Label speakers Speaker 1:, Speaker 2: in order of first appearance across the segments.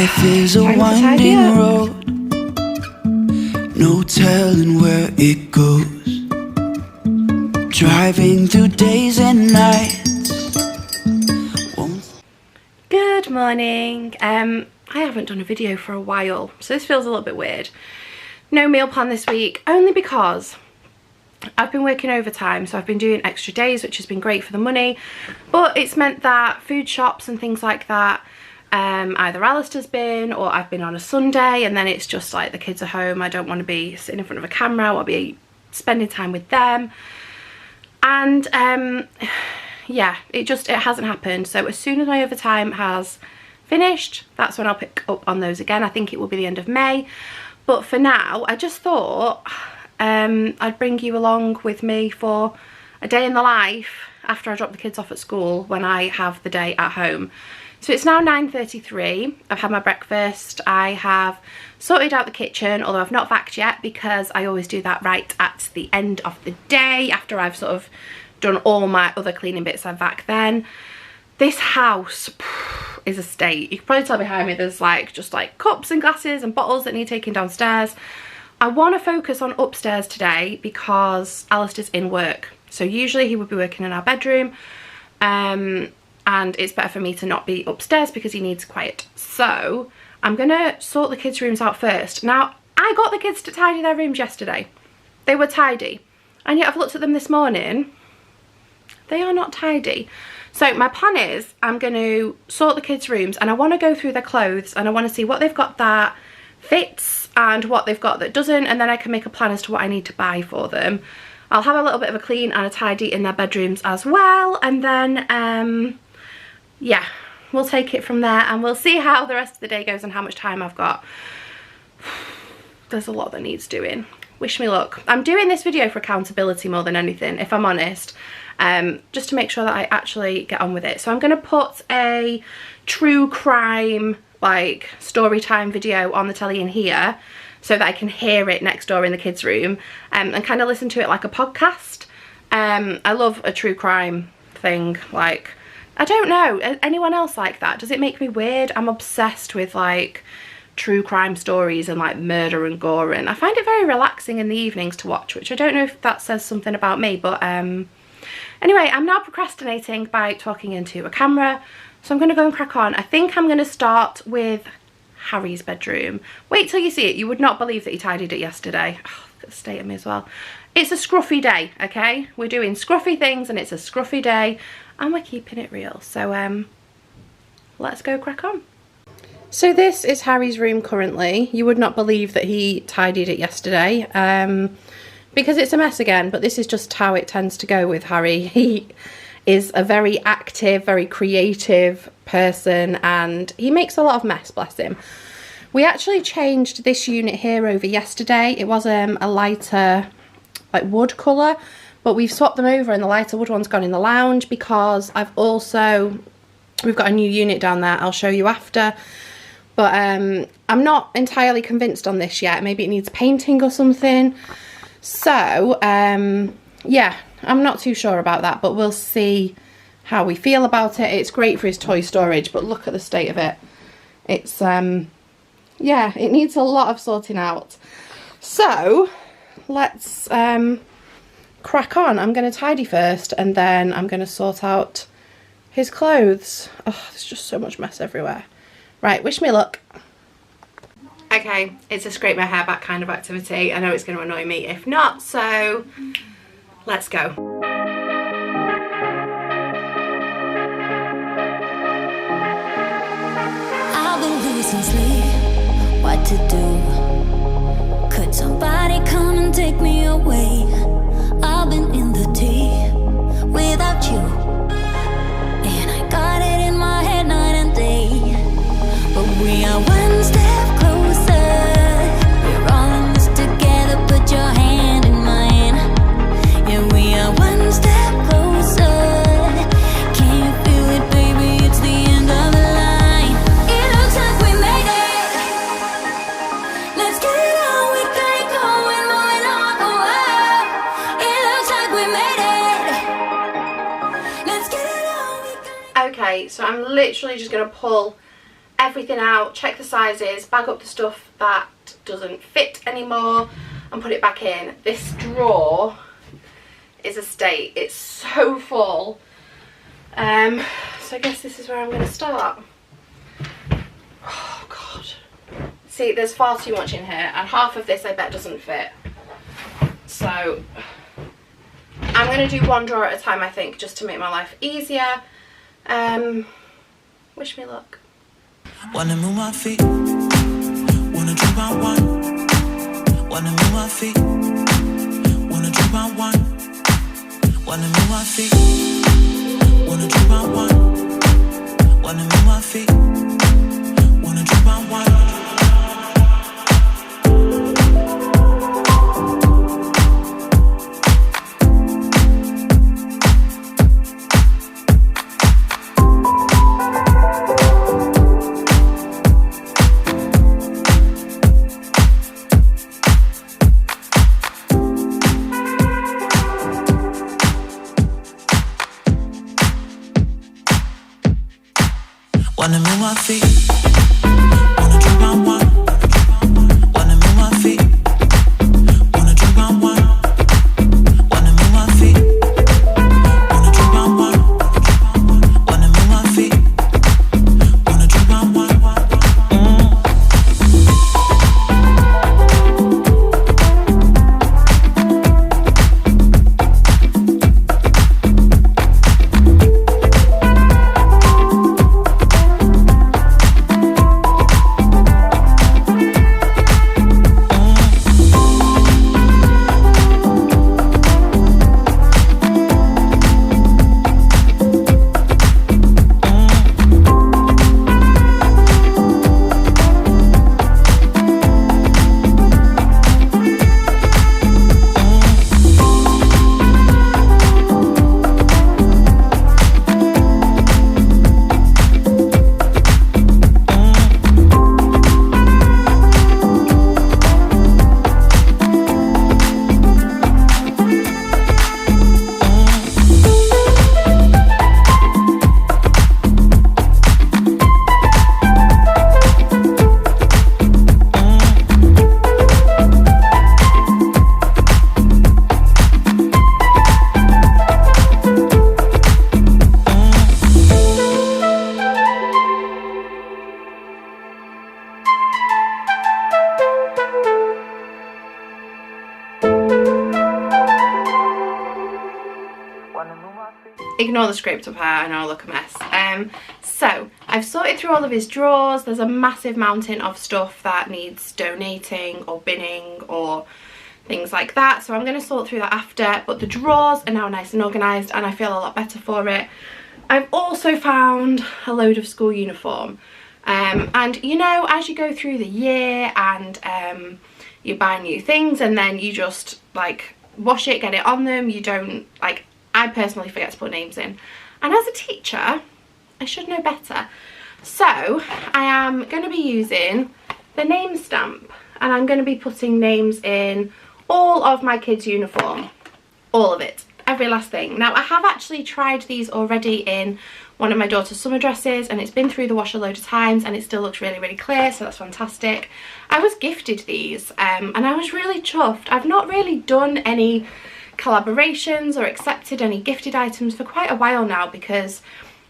Speaker 1: Life is a winding road, no telling where it goes. Driving through days and nights.
Speaker 2: Good morning. I haven't done a video for a while, so this feels a little bit weird. No meal plan this week, only because I've been working overtime, so I've been doing extra days, which has been great for the money, but it's meant that food shops and things like that, either Alistair's been or I've been on a Sunday, and then it's just like the kids are home. I don't want to be sitting in front of a camera. I want to be spending time with them, and yeah, it hasn't happened. So as soon as my overtime has finished, that's when I'll pick up on those again. I think it will be the end of May, but for now I just thought I'd bring you along with me for a day in the life after I drop the kids off at school, when I have the day at home. So it's now 9:33. I've had my breakfast. I have sorted out the kitchen, although I've not vacuumed yet, because I always do that right at the end of the day after I've sort of done all my other cleaning bits. I vac then. This house is a state. You can probably tell behind me there's just like cups and glasses and bottles that need taking downstairs. I want to focus on upstairs today because Alistair's in work. So usually he would be working in our bedroom, and it's better for me to not be upstairs because he needs quiet. So I'm going to sort the kids' rooms out first. Now, I got the kids to tidy their rooms yesterday. They were tidy. And yet I've looked at them this morning. They are not tidy. So my plan is I'm going to sort the kids' rooms, and I want to go through their clothes, and I want to see what they've got that fits and what they've got that doesn't, and then I can make a plan as to what I need to buy for them. I'll have a little bit of a clean and a tidy in their bedrooms as well, and then yeah, we'll take it from there, and we'll see how the rest of the day goes and how much time I've got. There's a lot that needs doing. Wish me luck. I'm doing this video for accountability more than anything, if I'm honest, just to make sure that I actually get on with it. So I'm going to put a true crime story time video on the telly in here, so that I can hear it next door in the kids' room, and kind of listen to it like a podcast. I love a true crime thing. I don't know, anyone else like that? Does it make me weird? I'm obsessed with true crime stories and murder and gore, and I find it very relaxing in the evenings to watch, which I don't know if that says something about me, but anyway, I'm now procrastinating by talking into a camera, so I'm going to go and crack on. I think I'm going to start with Harry's bedroom. Wait till you see it. You would not believe that he tidied it yesterday. Oh, look at the state of me as well. It's a scruffy day, okay? We're doing scruffy things, and it's a scruffy day, and we're keeping it real. So let's go crack on. So this is Harry's room currently. You would not believe that he tidied it yesterday, because it's a mess again, but this is just how it tends to go with Harry. He is a very active, very creative person, and he makes a lot of mess, bless him. We actually changed this unit here over yesterday. It was a lighter wood colour, but we've swapped them over, and the lighter wood one's gone in the lounge because we've got a new unit down there. I'll show you after. But I'm not entirely convinced on this yet. Maybe it needs painting or something. So yeah, I'm not too sure about that, but we'll see how we feel about it. It's great for his toy storage, but look at the state of it. It's yeah, it needs a lot of sorting out. So let's crack on. I'm going to tidy first, and then I'm going to sort out his clothes. Oh, there's just so much mess everywhere. Right, wish me luck. Okay, it's a scrape my hair back kind of activity. I know it's going to annoy me if not, so let's go.
Speaker 3: I've been losing sleep, what to do? Could somebody come and take me away? I've been in the deep without you, and I got it in my head night and day. But we are one step closer. We're all in this together. Put your hand in mine. Yeah, we are one step closer. Can you feel it, baby? It's the end of the line. It looks like we made it. Let's get it on. We got it going, moving on the world. It looks like we made it. Let's get it on.
Speaker 2: Okay, so I'm literally just going to pull everything out, check the sizes, bag up the stuff that doesn't fit anymore and put it back in. This drawer is a state. It's so full. So I guess this is where I'm going to start. Oh god. See, there's far too much in here, and half of this I bet doesn't fit. So I'm going to do one drawer at a time, I think, just to make my life easier. Wish me luck.
Speaker 1: Wanna move my feet, wanna drink my wine. Wanna move my feet, wanna drink my wine. Wanna move my feet, wanna drink my wine. Wanna move my feet, wanna drink my wine. Wanna move my feet, wanna drink my wine. Wanna move my feet, wanna drink my wine. Wanna move my feet, wanna drink my wine. Wanna move my feet, wanna drink my wine.
Speaker 2: Ignore the scraped up hair, I know I look a mess. So I've sorted through all of his drawers. There's a massive mountain of stuff that needs donating or binning or things like that, so I'm going to sort through that after, but the drawers are now nice and organised and I feel a lot better for it. I've also found a load of school uniform, and you know, as you go through the year and you buy new things and then you just like wash it, get it on them, you don't, like, I personally forget to put names in, and as a teacher I should know better, so I am going to be using the name stamp and I'm going to be putting names in all of my kids' uniform, all of it, every last thing. Now I have actually tried these already in one of my daughter's summer dresses and it's been through the wash a load of times and it still looks really, really clear, so that's fantastic. I was gifted these and I was really chuffed. I've not really done any collaborations or accepted any gifted items for quite a while now because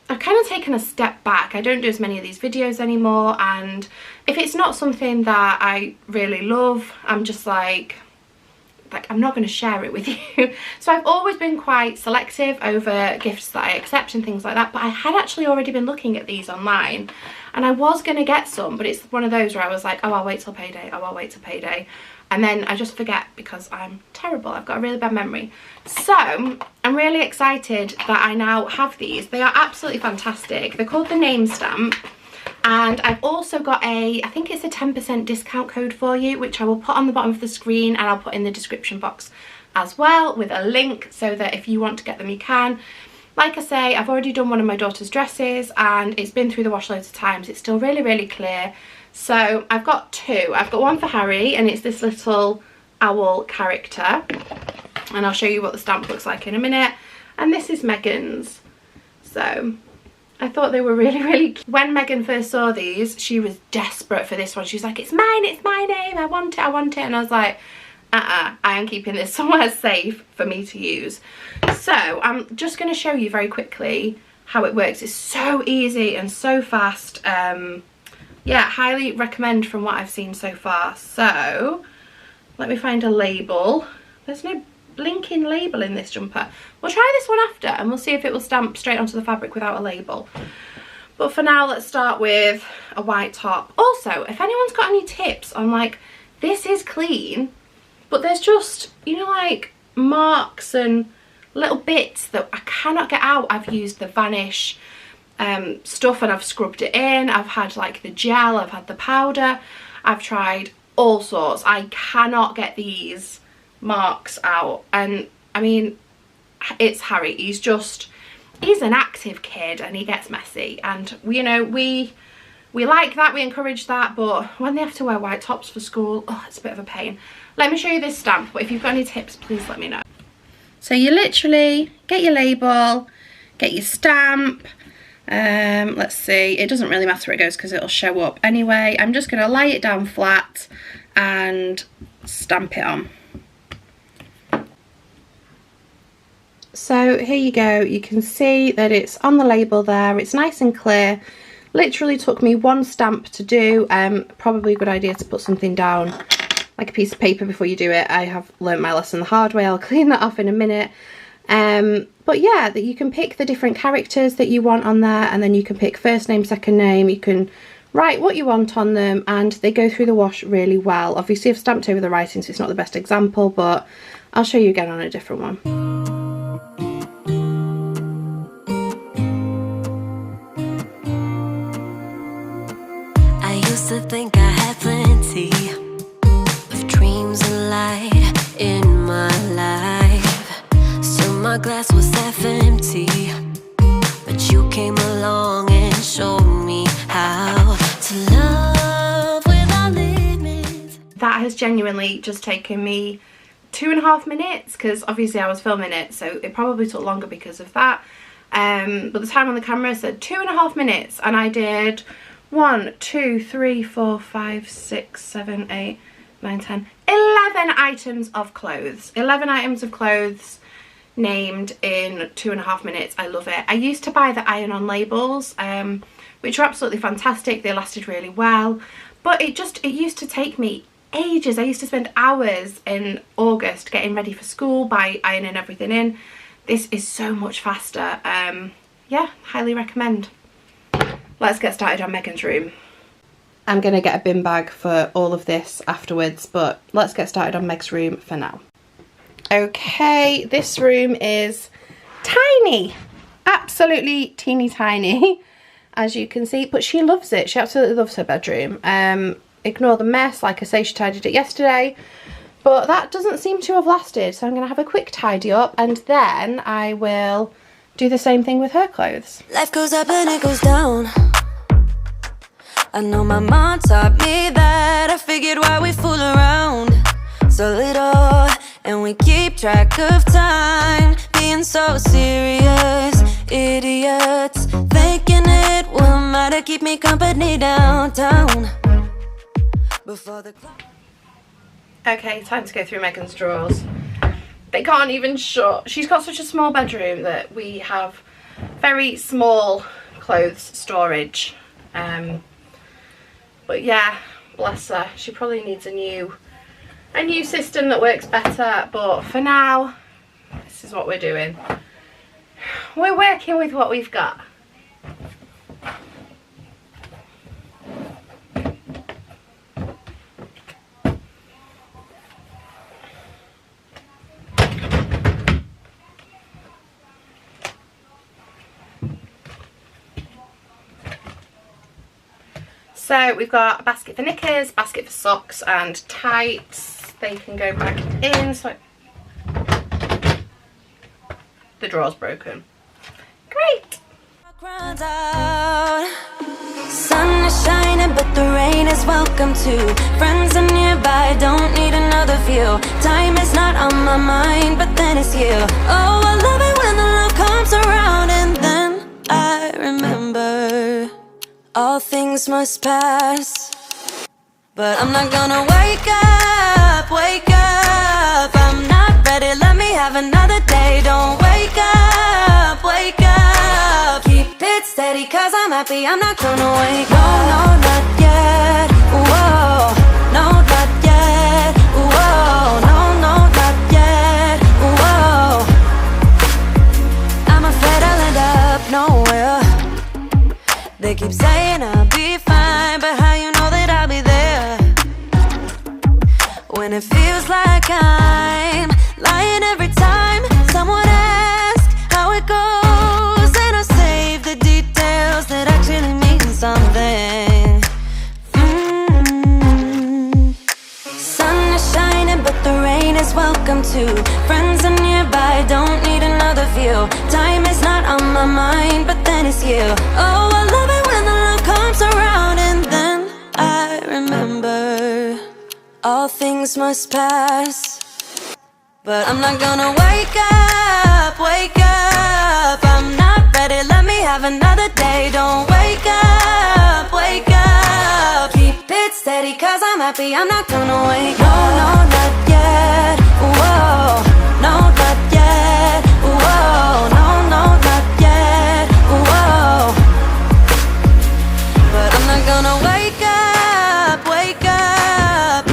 Speaker 2: I've kind of taken a step back. I don't do as many of these videos anymore, and if it's not something that I really love, I'm just like I'm not going to share it with you. So I've always been quite selective over gifts that I accept and things like that, but I had actually already been looking at these online and I was going to get some, but it's one of those where I was like, oh, I'll wait till payday, oh, I'll wait till payday, and then I just forget because I'm terrible. I've got a really bad memory. So I'm really excited that I now have these. They are absolutely fantastic. They're called the name stamp, and I've also got I think it's a 10% discount code for you, which I will put on the bottom of the screen and I'll put in the description box as well with a link so that if you want to get them you can. Like I say, I've already done one of my daughter's dresses and it's been through the wash loads of times. It's still really, really clear. So I've got two. I've got one for Harry and it's this little owl character, and I'll show you what the stamp looks like in a minute, and this is Megan's. So I thought they were really, really cute. When Megan first saw these, she was desperate for this one. She was like, it's mine, it's my name, I want it, I want it. And I was like, I am keeping this somewhere safe for me to use. So I'm just going to show you very quickly how it works. It's so easy and so fast. Yeah, highly recommend from what I've seen so far. So let me find a label. There's no blinking label in this jumper. We'll try this one after and we'll see if it will stamp straight onto the fabric without a label. But for now, let's start with a white top. Also, if anyone's got any tips on, like, this is clean, but there's just, you know, like marks and little bits that I cannot get out. I've used the Vanish stuff and I've scrubbed it in. I've had like the gel, I've had the powder. I've tried all sorts. I cannot get these marks out. And I mean, it's Harry. He's an active kid and he gets messy. And, you know, we like that, we encourage that, but when they have to wear white tops for school, oh, it's a bit of a pain. Let me show you this stamp, but if you've got any tips, please let me know. So you literally get your label, get your stamp. Let's see, it doesn't really matter where it goes because it'll show up anyway. I'm just going to lay it down flat and stamp it on. So here you go, you can see that it's on the label there, it's nice and clear. Literally took me one stamp to do. Probably a good idea to put something down, like a piece of paper, before you do it. I have learnt my lesson the hard way. I'll clean that off in a minute. But yeah, that you can pick the different characters that you want on there, and then you can pick first name, second name. You can write what you want on them, and they go through the wash really well. Obviously I've stamped over the writing, so it's not the best example, but I'll show you again on a different one.
Speaker 3: To think I had plenty of dreams and light in my life, so my glass was half empty, but you came along and showed me how to love without limits.
Speaker 2: That has genuinely just taken me 2.5 minutes, because obviously I was filming it, so it probably took longer because of that. But the time on the camera said 2.5 minutes, and I did 1, 2, 3, 4, 5, 6, 7, 8, 9, 10, 11 items of clothes. 11 items of clothes named in 2.5 minutes. I love it. I used to buy the iron-on labels, which are absolutely fantastic. They lasted really well, but it used to take me ages. I used to spend hours in August getting ready for school by ironing everything in. This is so much faster. Yeah, highly recommend. Let's get started on Megan's room. I'm going to get a bin bag for all of this afterwards, but let's get started on Meg's room for now. Okay, this room is tiny. Absolutely teeny tiny, as you can see, but she loves it. She absolutely loves her bedroom. Ignore the mess. Like I say, she tidied it yesterday, but that doesn't seem to have lasted, so I'm going to have a quick tidy up and then I will do the same thing with her clothes.
Speaker 3: Life goes up and it goes down. I know my mom taught me that. I figured why we fool around so little, and we keep track of time, being so serious, idiots, thinking it will matter, keep me company downtown before the clock.
Speaker 2: Okay, time to go through Megan's drawers. They can't even shut. She's got such a small bedroom that we have very small clothes storage. But yeah, bless her. She probably needs a new system that works better. But for now, this is what we're doing. We're working with what we've got. So we've got a basket for knickers, basket for socks and tights. They can go back in. So the drawer's broken. Great.
Speaker 3: Sun is shining, but the rain is welcome too. Friends are nearby, don't need another view. Time is not on my mind, but then it's you. Oh, I love it when the love comes around, and then I remember All things must pass, but I'm not gonna wake up, wake up. I'm not ready, let me have another day. Don't wake up, wake up. Keep it steady, cause I'm happy, I'm not gonna wake up. No, no, not yet, whoa. No, not yet, whoa. No, no, not yet, whoa. I'm afraid I'll end up nowhere. They keep saying I'll be fine, but how you know that I'll be there? When it feels like I'm lying every time someone asks how it goes, and I save the details that actually mean something. Sun is shining, but the rain is welcome too. Friends are nearby, don't need another view. Time is not on my mind, but then it's you. Oh, I love it when the love comes around, and then I remember all things must pass, but I'm not gonna wake up, wake up. I'm not ready, let me have another day. Don't wake up, wake up. Keep it steady, cause I'm happy, I'm not gonna wake up. No, no, not yet, whoa. No, not yet, whoa. No, no, not yet, whoa. But I'm not gonna wake up, wake up.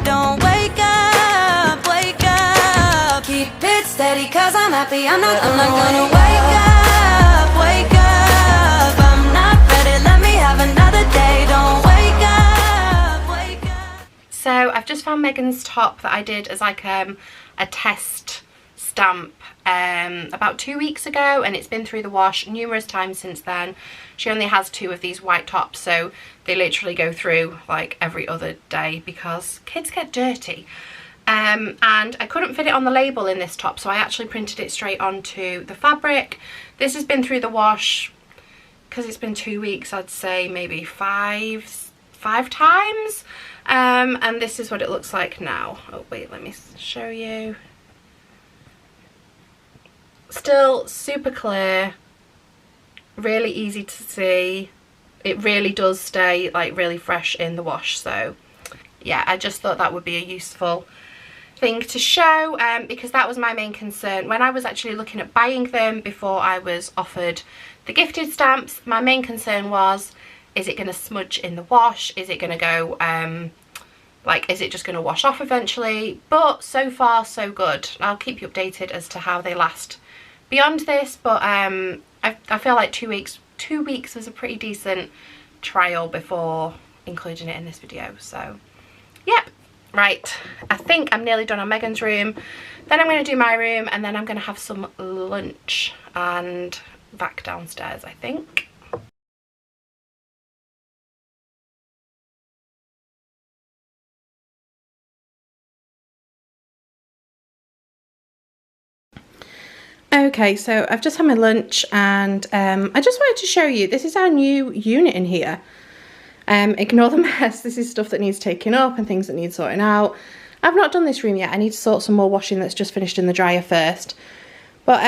Speaker 3: Don't wake up, wake up. Keep it steady, cause I'm happy, I'm not gonna wake up, wake up. I'm not ready, let me have another day. Don't wake up, wake up.
Speaker 2: So I've just found Megan's top that I did as like a test stamp about 2 weeks ago, and it's been through the wash numerous times since then. She only has 2 of these white tops, so they literally go through like every other day because kids get dirty. And I couldn't fit it on the label in this top, so I actually printed it straight onto the fabric. This has been through the wash because it's been 2 weeks, I'd say maybe five times. And this is what it looks like now. Oh wait, let me show you. Still super clear, really easy to see. It really does stay like really fresh in the wash, so yeah, I just thought that would be a useful thing to show, because that was my main concern when I was actually looking at buying them before I was offered the gifted stamps. My main concern was, is it going to smudge in the wash? Is it going to go like, is it just going to wash off eventually? But so far so good. I'll keep you updated as to how they last beyond this, but I feel like 2 weeks was a pretty decent trial before including it in this video. So yep, right, I think I'm nearly done on Megan's room, then I'm going to do my room, and then I'm going to have some lunch and back downstairs, I think. Okay, so I've just had my lunch, and I just wanted to show you, this is our new unit in here. Ignore the mess, this is stuff that needs taking up and things that need sorting out. I've not done this room yet, I need to sort some more washing that's just finished in the dryer first. But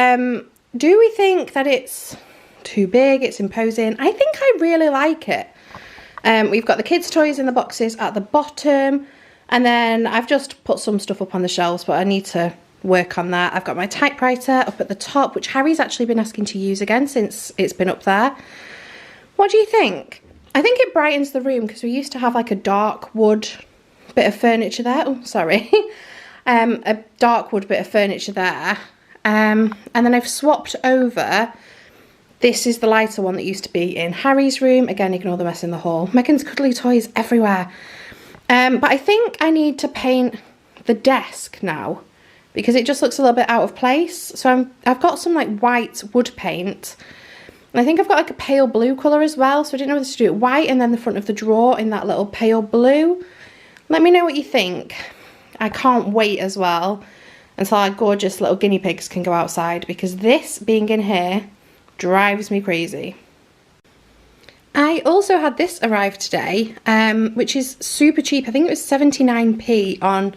Speaker 2: do we think that it's too big, it's imposing? I think I really like it. We've got the kids' toys in the boxes at the bottom, and then I've just put some stuff up on the shelves, but I need to work on that. I've got my typewriter up at the top, which Harry's actually been asking to use again since it's been up there. What do you think? I think it brightens the room because we used to have like a dark wood bit of furniture there. Oh, sorry. A dark wood bit of furniture there. And then I've swapped over. This is the lighter one that used to be in Harry's room. Again, ignore the mess in the hall. Megan's cuddly toys everywhere. But I think I need to paint the desk now, because it just looks a little bit out of place. So I've got some like white wood paint. And I think I've got like a pale blue colour as well. So I didn't know whether to do it white and then the front of the drawer in that little pale blue. Let me know what you think. I can't wait as well until our gorgeous little guinea pigs can go outside, because this being in here drives me crazy. I also had this arrive today, which is super cheap. I think it was 79p on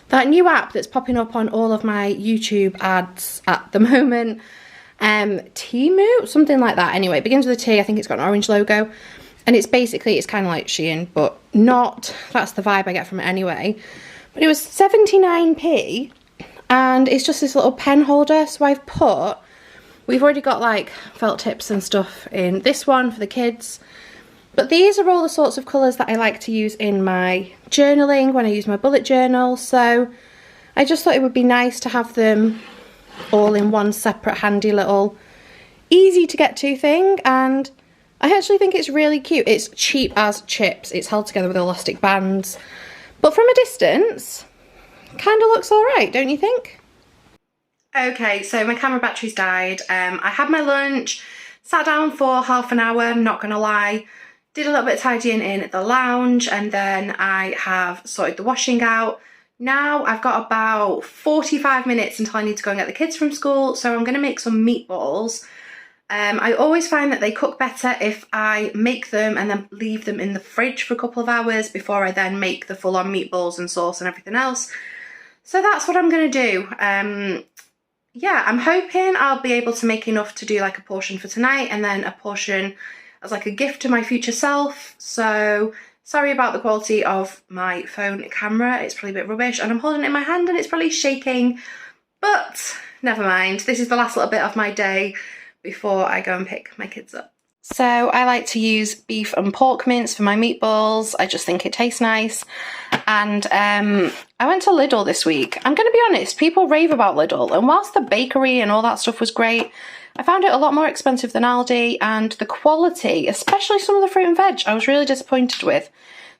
Speaker 2: that new app that's popping up on all of my YouTube ads at the moment. Timu, something like that. Anyway, it begins with a T. I think it's got an orange logo, and it's basically, it's kind of like Shein, but not, that's the vibe I get from it anyway. But it was 79p, and it's just this little pen holder. So we've already got like felt tips and stuff in this one for the kids, but these are all the sorts of colours that I like to use in my journaling when I use my bullet journal. So I just thought it would be nice to have them all in one separate handy little easy to get to thing, and I actually think it's really cute. It's cheap as chips. It's held together with elastic bands, but from a distance kind of looks all right, don't you think? Okay, so my camera battery's died. I had my lunch, sat down for half an hour, I'm not gonna lie, did a little bit of tidying in the lounge, and then I have sorted the washing out. Now I've got about 45 minutes until I need to go and get the kids from school, so I'm going to make some meatballs. I always find that they cook better if I make them and then leave them in the fridge for a couple of hours before I then make the full-on meatballs and sauce and everything else. So that's what I'm going to do. Yeah, I'm hoping I'll be able to make enough to do like a portion for tonight and then a portion as like a gift to my future self. So sorry about the quality of my phone camera, it's probably a bit rubbish, and I'm holding it in my hand and it's probably shaking, but never mind. This is the last little bit of my day before I go and pick my kids up. So I like to use beef and pork mince for my meatballs. I just think it tastes nice. And I went to Lidl this week. I'm going to be honest, people rave about Lidl, and whilst the bakery and all that stuff was great, I found it a lot more expensive than Aldi, and the quality, especially some of the fruit and veg, I was really disappointed with.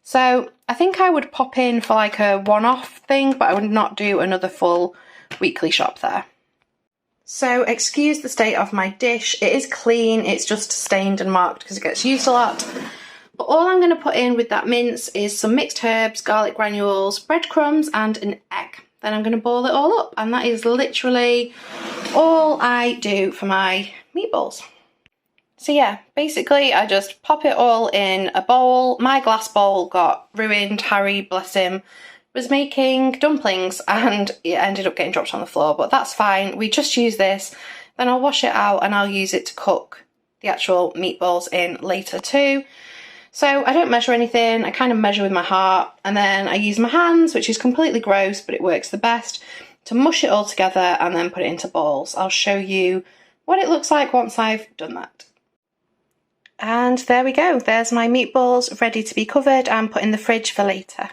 Speaker 2: So I think I would pop in for like a one-off thing, but I would not do another full weekly shop there. So excuse the state of my dish. It is clean, it's just stained and marked because it gets used a lot. But all I'm going to put in with that mince is some mixed herbs, garlic granules, breadcrumbs and an egg. Then I'm going to boil it all up, and that is literally all I do for my meatballs. So yeah, basically I just pop it all in a bowl. My glass bowl got ruined. Harry, bless him, was making dumplings and it ended up getting dropped on the floor, but that's fine. We just use this, then I'll wash it out and I'll use it to cook the actual meatballs in later too. So I don't measure anything, I kind of measure with my heart, and then I use my hands, which is completely gross, but it works the best, to mush it all together and then put it into balls. I'll show you what it looks like once I've done that. And there we go, there's my meatballs ready to be covered and put in the fridge for later.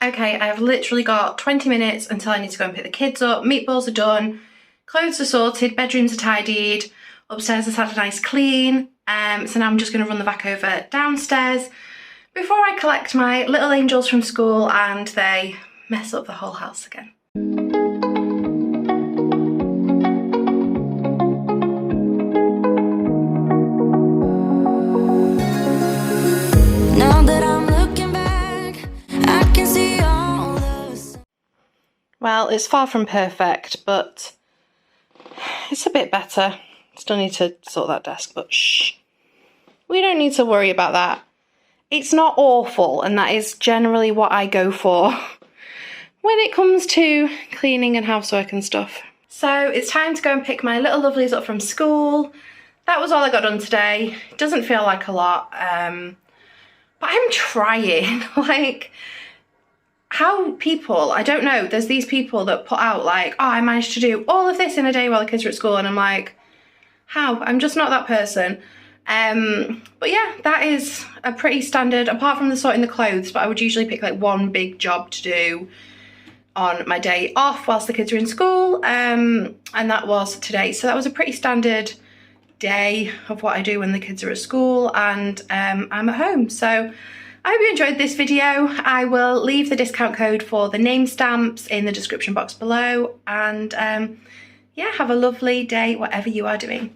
Speaker 2: Okay, I've literally got 20 minutes until I need to go and pick the kids up. Meatballs are done, clothes are sorted, bedrooms are tidied, upstairs has had a nice clean. So now I'm just going to run the vac over downstairs before I collect my little angels from school and they mess up the whole house again.
Speaker 3: Now that I'm looking back, I can see all the...
Speaker 2: Well, it's far from perfect, but it's a bit better. Still need to sort that desk, but shh. We don't need to worry about that. It's not awful, and that is generally what I go for when it comes to cleaning and housework and stuff. So it's time to go and pick my little lovelies up from school. That was all I got done today. It doesn't feel like a lot, but I'm trying. Like, how people, I don't know, there's these people that put out like, oh, I managed to do all of this in a day while the kids are at school, and I'm like, how? I'm just not that person. But yeah, that is a pretty standard, apart from the sorting the clothes, but I would usually pick like one big job to do on my day off whilst the kids are in school, and that was today. So that was a pretty standard day of what I do when the kids are at school and I'm at home. So I hope you enjoyed this video. I will leave the discount code for the name stamps in the description box below, and yeah, have a lovely day whatever you are doing.